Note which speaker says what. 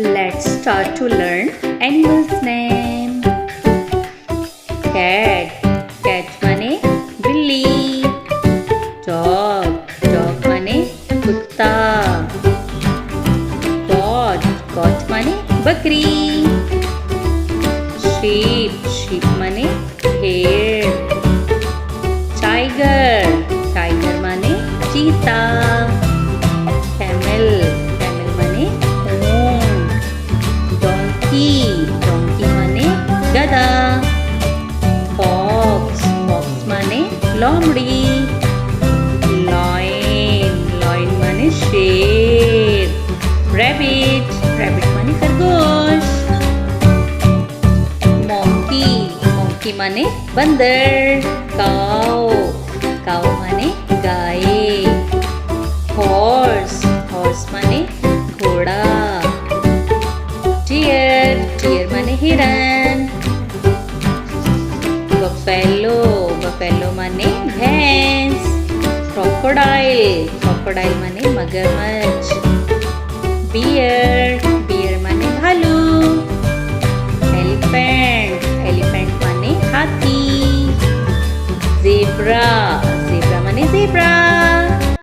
Speaker 1: Let's start to learn animals name. Cat, cat माने बिल्ली. Dog, dog माने कुत्ता. Goat, goat माने बकरी. Sheep, sheep माने भेड़. Tiger, tiger माने चीता. Camel, camel माने ऊंट. Donkey, donkey माने गधा. Fox, fox माने लोमड़ी. Lion, lion माने शेर. Rabbit, rabbit माने खरगोश. Monkey, monkey माने बंदर. Cow, cow माने गाय. Horse, horse माने घोड़ा. Deer, deer माने हिरन. Buffalo, buffalo माने भैंस. Crocodile, crocodile माने मगरमच्छ. Bear, bear माने भालू. Elephant, elephant माने हाथी. Zebra, zebra माने zebra.